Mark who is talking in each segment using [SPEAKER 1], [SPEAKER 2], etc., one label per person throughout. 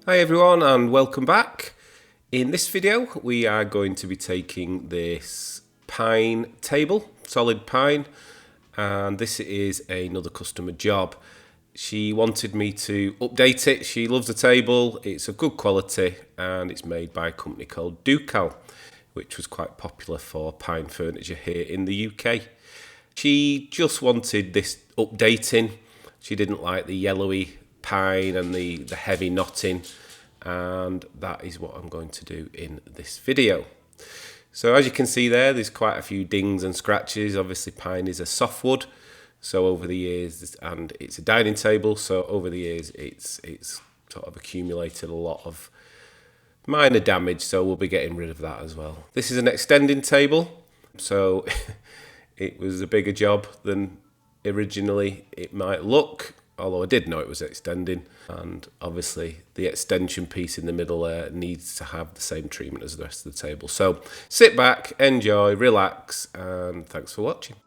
[SPEAKER 1] Hi everyone and welcome back. In this video we are going to be taking this pine table, solid pine, and this is another customer job. She wanted me to update it. She loves the table, it's of good quality and it's made by a company called Ducal, which was quite popular for pine furniture here in the UK. She just wanted this updating. She didn't like the yellowy pine and the heavy knotting, and that is what I'm going to do in this video. So as you can see there's quite a few dings and scratches. Obviously pine is a softwood, so over the years, and it's a dining table, so over the years it's sort of accumulated a lot of minor damage, so we'll be getting rid of that as well. This is an extending table, so it was a bigger job than originally it might look, although I did know it was extending, and obviously the extension piece in the middle there needs to have the same treatment as the rest of the table. So sit back, enjoy, relax, and thanks for watching.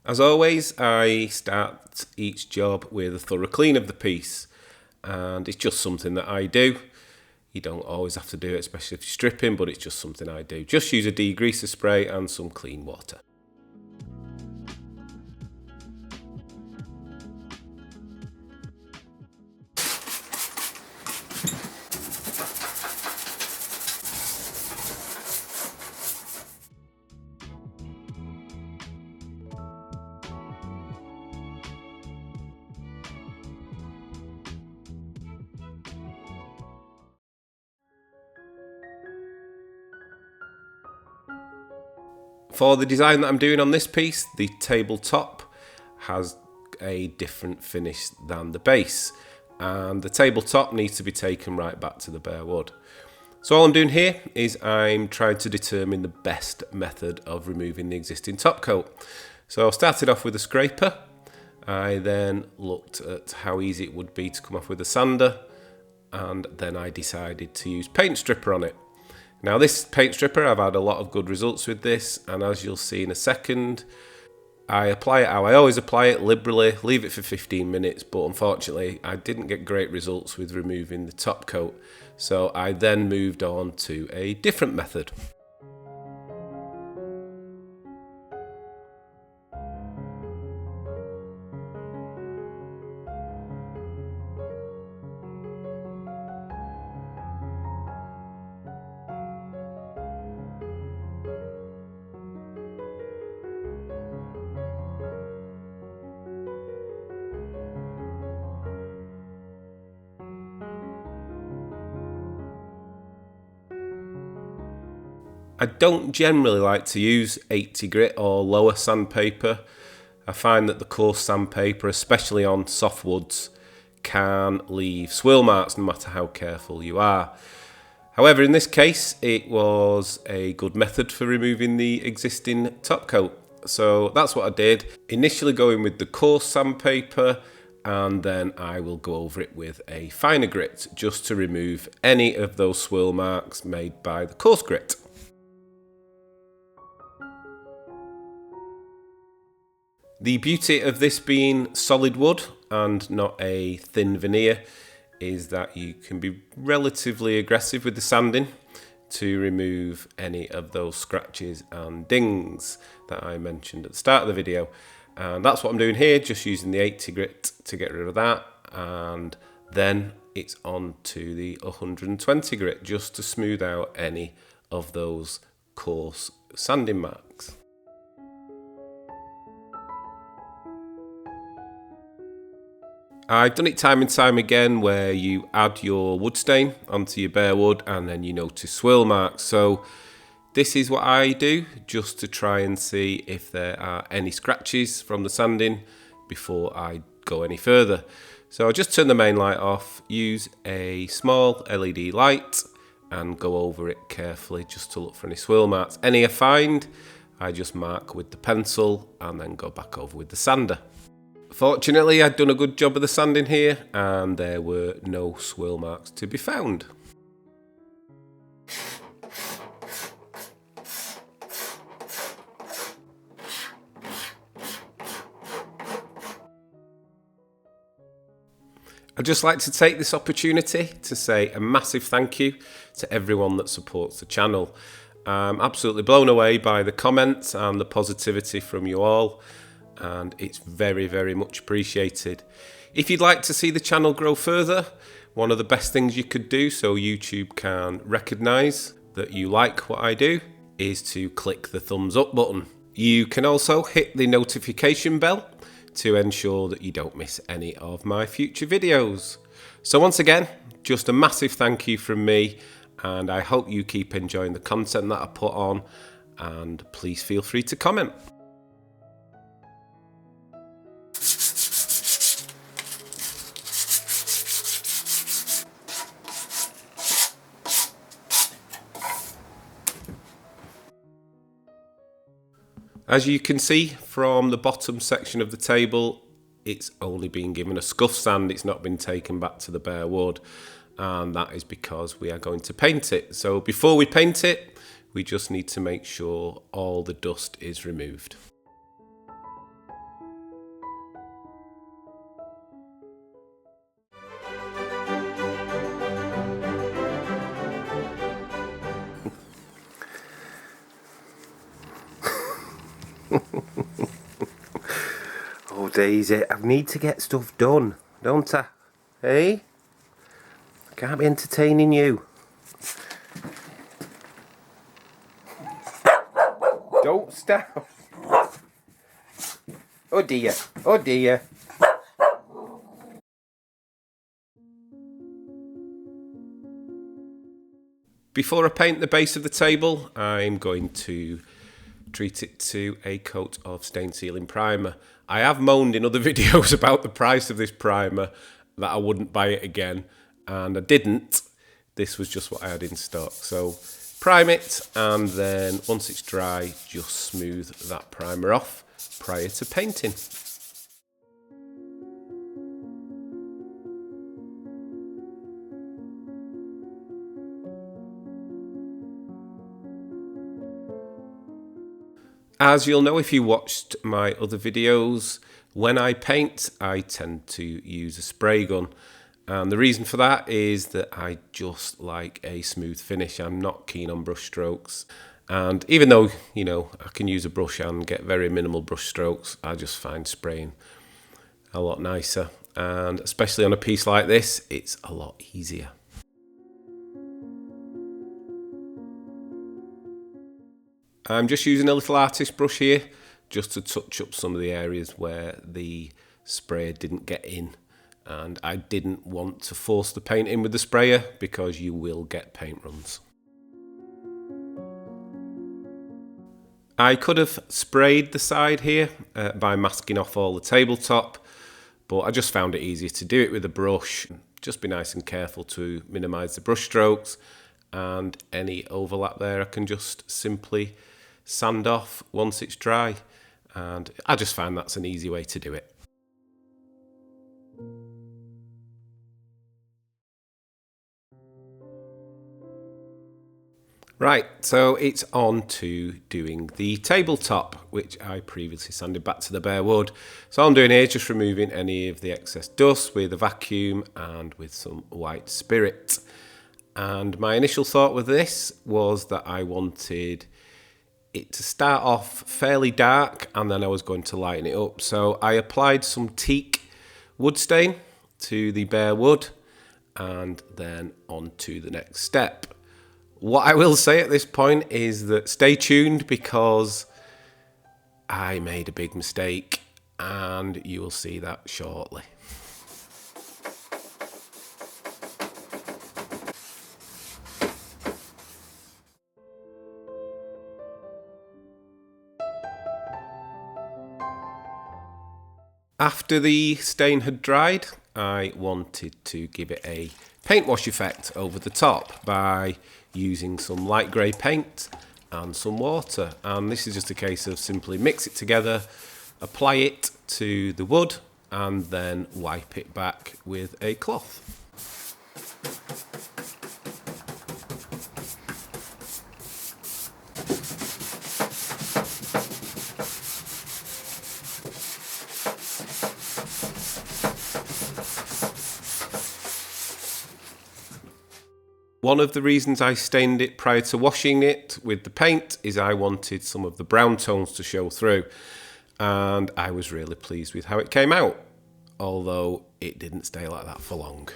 [SPEAKER 1] As always, I start each job with a thorough clean of the piece, and it's just something that I do. You don't always have to do it, especially if you're stripping, but it's just something I do. Just use a degreaser spray and some clean water. For the design that I'm doing on this piece, the tabletop has a different finish than the base, and the tabletop needs to be taken right back to the bare wood. So all I'm doing here is I'm trying to determine the best method of removing the existing top coat. So I started off with a scraper. I then looked at how easy it would be to come off with a sander, and then I decided to use paint stripper on it. Now this paint stripper, I've had a lot of good results with this, and as you'll see in a second, I apply it how I always apply it, liberally, leave it for 15 minutes, but unfortunately I didn't get great results with removing the top coat, so I then moved on to a different method. I don't generally like to use 80 grit or lower sandpaper. I find that the coarse sandpaper, especially on softwoods, can leave swirl marks no matter how careful you are. However, in this case, it was a good method for removing the existing top coat. So that's what I did. Initially going with the coarse sandpaper, and then I will go over it with a finer grit just to remove any of those swirl marks made by the coarse grit. The beauty of this being solid wood and not a thin veneer is that you can be relatively aggressive with the sanding to remove any of those scratches and dings that I mentioned at the start of the video. And that's what I'm doing here, just using the 80 grit to get rid of that, and then it's on to the 120 grit just to smooth out any of those coarse sanding marks. I've done it time and time again where you add your wood stain onto your bare wood and then you notice swirl marks. So this is what I do just to try and see if there are any scratches from the sanding before I go any further. So I'll just turn the main light off, use a small LED light and go over it carefully just to look for any swirl marks. Any I find, I just mark with the pencil and then go back over with the sander. Fortunately, I'd done a good job of the sanding here and there were no swirl marks to be found. I'd just like to take this opportunity to say a massive thank you to everyone that supports the channel. I'm absolutely blown away by the comments and the positivity from you all, and it's very, very much appreciated. If you'd like to see the channel grow further, one of the best things you could do so YouTube can recognise that you like what I do is to click the thumbs up button. You can also hit the notification bell to ensure that you don't miss any of my future videos. So once again, just a massive thank you from me, and I hope you keep enjoying the content that I put on, and please feel free to comment. As you can see from the bottom section of the table, it's only been given a scuff sand, it's not been taken back to the bare wood, and that is because we are going to paint it. So before we paint it, we just need to make sure all the dust is removed. Oh Daisy, I need to get stuff done, don't I? Hey? I can't be entertaining you. Don't stop. Oh dear, oh dear. Before I paint the base of the table, I'm going to treat it to a coat of stain sealing primer. I have moaned in other videos about the price of this primer, that I wouldn't buy it again, and I didn't. This was just what I had in stock. So prime it, and then once it's dry, just smooth that primer off prior to painting. As you'll know if you watched my other videos, when I paint, I tend to use a spray gun. And the reason for that is that I just like a smooth finish. I'm not keen on brush strokes. And even though, you know, I can use a brush and get very minimal brush strokes, I just find spraying a lot nicer. And especially on a piece like this, it's a lot easier. I'm just using a little artist brush here just to touch up some of the areas where the spray didn't get in, and I didn't want to force the paint in with the sprayer because you will get paint runs. I could have sprayed the side here by masking off all the tabletop, but I just found it easier to do it with a brush. Just be nice and careful to minimise the brush strokes, and any overlap there I can just simply sand off once it's dry, and I just find that's an easy way to do it. Right, so it's on to doing the tabletop, which I previously sanded back to the bare wood. So all I'm doing here is just removing any of the excess dust with a vacuum and with some white spirit. And my initial thought with this was that I wanted it to start off fairly dark, and then I was going to lighten it up. So I applied some teak wood stain to the bare wood, and then on to the next step. What I will say at this point is that stay tuned, because I made a big mistake, and you will see that shortly. After the stain had dried, I wanted to give it a paint wash effect over the top by using some light grey paint and some water. And this is just a case of simply mix it together, apply it to the wood, and then wipe it back with a cloth. One of the reasons I stained it prior to washing it with the paint is I wanted some of the brown tones to show through, and I was really pleased with how it came out, although it didn't stay like that for long.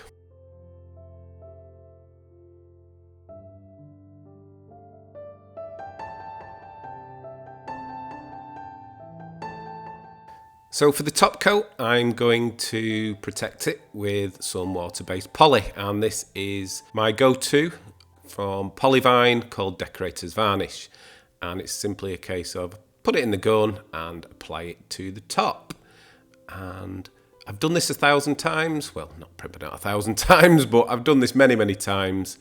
[SPEAKER 1] So for the top coat, I'm going to protect it with some water-based poly, and this is my go-to from Polyvine called Decorator's Varnish, and it's simply a case of put it in the gun and apply it to the top. And I've done this 1,000 times, well, probably not 1,000 times, but I've done this many times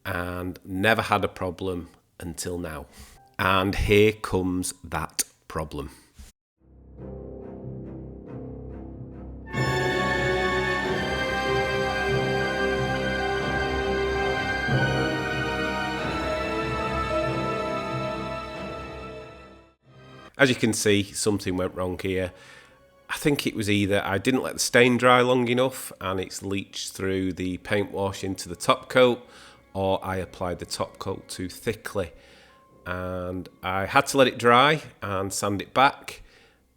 [SPEAKER 1] and never had a problem until now. And here comes that problem. As you can see, something went wrong here. I think it was either I didn't let the stain dry long enough and it's leached through the paint wash into the top coat, or I applied the top coat too thickly. And I had to let it dry and sand it back,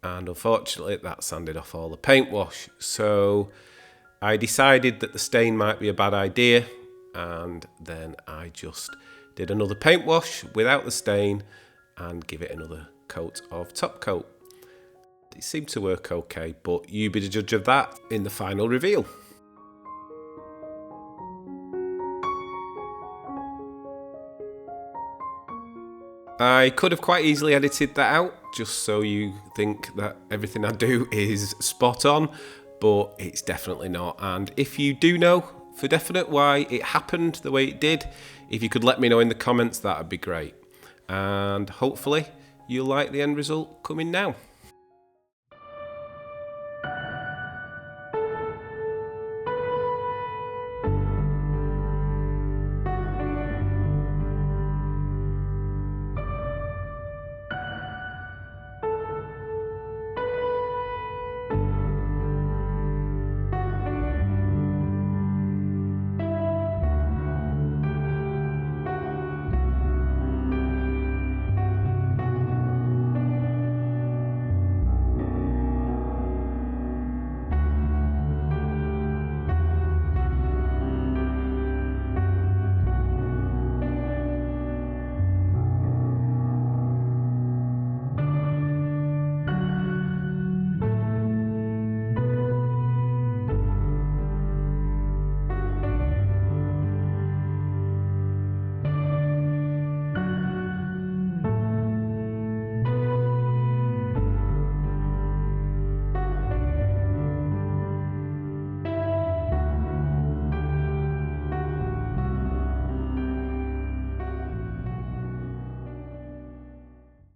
[SPEAKER 1] and unfortunately that sanded off all the paint wash. So I decided that the stain might be a bad idea, and then I just did another paint wash without the stain and give it another coat of top coat. It seemed to work okay, but you be the judge of that in the final reveal. I could have quite easily edited that out just so you think that everything I do is spot on, but it's definitely not. And if you do know for definite why it happened the way it did, if you could let me know in the comments, that would be great. And hopefully you'll like the end result coming now.